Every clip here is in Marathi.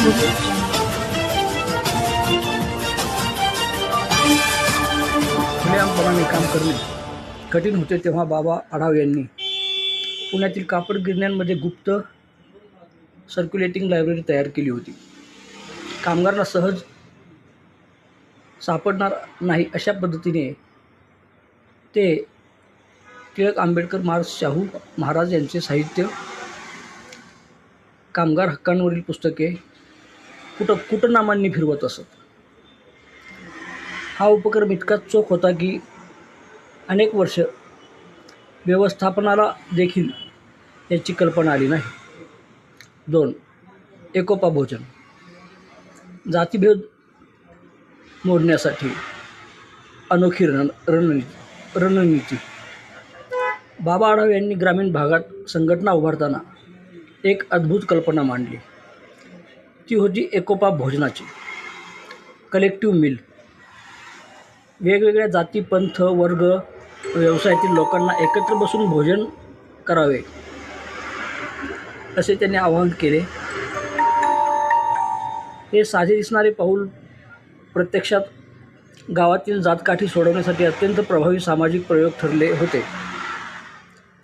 खुलेआमपणाने काम करणे कठीण होते तेव्हा बाबा आढाव यांनी पुण्यातील कापड गिरण्यांमध्ये गुप्त सर्क्युलेटिंग लायब्ररी तयार केली होती. कामगारांना सहज सापडणार नाही अशा पद्धतीने ते टिळक, आंबेडकर, मार्क्स, शाहू महाराज यांचे साहित्य, कामगार हक्कांवरील पुस्तके कुटनामांनी फिरवत असत. हा उपक्रम इतका चोख होता की अनेक वर्ष व्यवस्थापनाला देखील याची कल्पना आली नाही. 2. एकोपा भोजन. जातीभेद मोडण्यासाठी अनोखी रणनीती. बाबा आढाव यांनी ग्रामीण भागात संघटना उभारताना एक अद्भुत कल्पना मांडली. ती होती एकोपा भोजनाची. Collective meal. वेगवेगळ्या जाती, पंथ, वर्ग, व्यवसायातील लोकांना एकत्र बसून भोजन करावे असे त्यांनी आवाहन केले. हे साधे दिसणारे पाऊल प्रत्यक्षात गावातील जातकाठी सोडवण्यासाठी अत्यंत प्रभावी सामाजिक प्रयोग ठरले होते.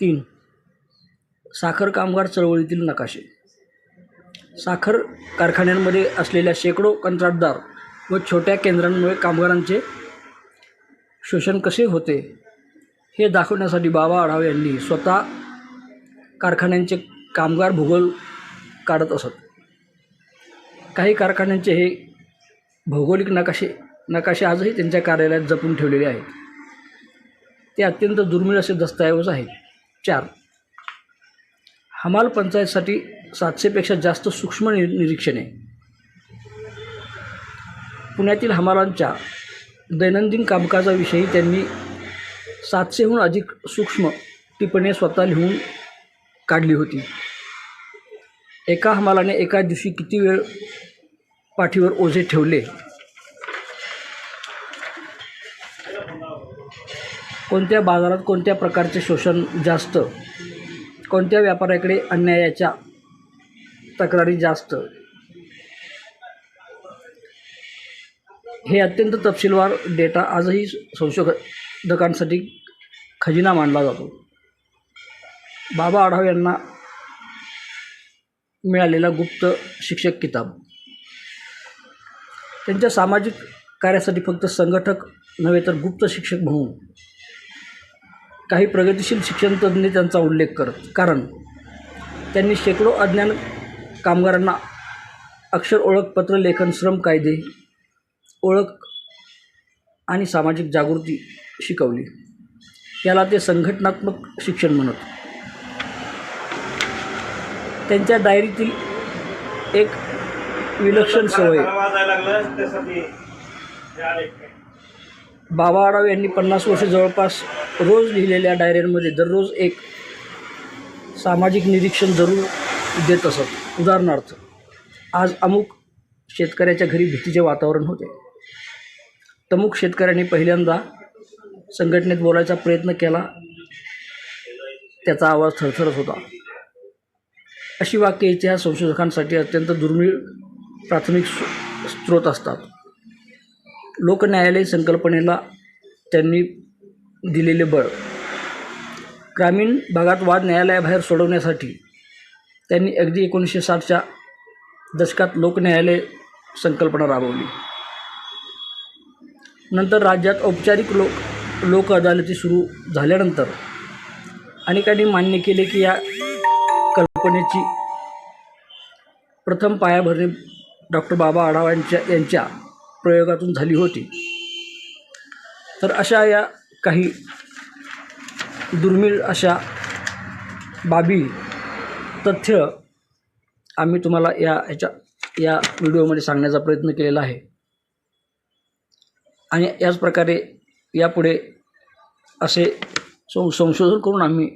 3. साखर कामगार चळवळीतील नकाशे. साखर कारखान्यांमध्ये असलेल्या शेकडो कंत्राटदार व छोट्या केंद्रांमुळे कामगारांचे शोषण कसे होते हे दाखवण्यासाठी बाबा आढाव यांनी स्वतः कारखान्यांचे कामगार भूगोल काढत असत. काही कारखान्यांचे हे भौगोलिक नकाशे आजही त्यांच्या कार्यालयात जपून ठेवलेले आहेत. ते अत्यंत दुर्मिळ असे दस्तऐवज आहेत. 4. हमाल पंचायतसाठी 700पेक्षा जास्त सूक्ष्म निरीक्षणे. पुण्यातील हमालांच्या दैनंदिन कामकाजाविषयी त्यांनी 700हून अधिक सूक्ष्म टिपणे स्वतः लिहून काढली होती. एका हमालाने एका दिवशी किती वेळ पाठीवर ओझे ठेवले, कोणत्या बाजारात कोणत्या प्रकारचे शोषण जास्त, कोणत्या व्यापाऱ्याकडे अन्यायाच्या तक्रारी जास्त, हे अत्यंत तपशीलवार डेटा आजही संशोधकांसाठी खजिना मानला जातो. बाबा आढाव यांना मिळालेला गुप्त शिक्षक किताब. त्यांच्या सामाजिक कार्यासाठी फक्त संघटक नव्हे तर गुप्त शिक्षक म्हणून काही प्रगतिशील शिक्षणतज्ज्ञ त्यांचा उल्लेख करत. कारण त्यांनी शेकडो अज्ञान कामगारांना अक्षर ओळख, पत्र लेखन, श्रम कायदे, ओळख आणि सामाजिक जागृती शिकवली. याला ते संघटनात्मक शिक्षण म्हणत. त्यांच्या डायरीतील एक विलक्षण सवय. बाबा आढाव यांनी 50 वर्षे जवळपास रोज लिहिलेल्या डायऱ्यांमध्ये दररोज एक सामाजिक निरीक्षण जरूर देत असत. उदाहरणार्थ, आज अमुक शेतकऱ्याच्या घरी भीतीचे वातावरण होते. तमुक शेतकऱ्यांनी पहिल्यांदा संघटनेत बोलायचा प्रयत्न केला, त्याचा आवाज थरथरत होता. अशी वाक्ये इतिहास संशोधकांसाठी अत्यंत दुर्मिळ प्राथमिक स्रोत असतात. लोकन्यायालय संकल्पनेला त्यांनी दिलेले बळ. ग्रामीण भागात वाद न्यायालयाबाहेर सोडवण्यासाठी त्यांनी अगदी 1960च्या दशकात लोकन्यायालय संकल्पना राबवली. नंतर राज्यात औपचारिक लोक अदालती सुरू झाल्यानंतर अनेकांनी मान्य केले की या कल्पनेची प्रथम पायाभरणी डॉक्टर बाबा आढाव यांच्या प्रयोगातून झाली होती. तर अशा या काही दुर्मिळ अशा बाबी, तथ्य आम्ही तुम्हाला या व्हिडिओमध्ये सांगण्याचा प्रयत्न केलेला आहे. आणि याच प्रकारे यापुढे असे संशोधन करून आम्ही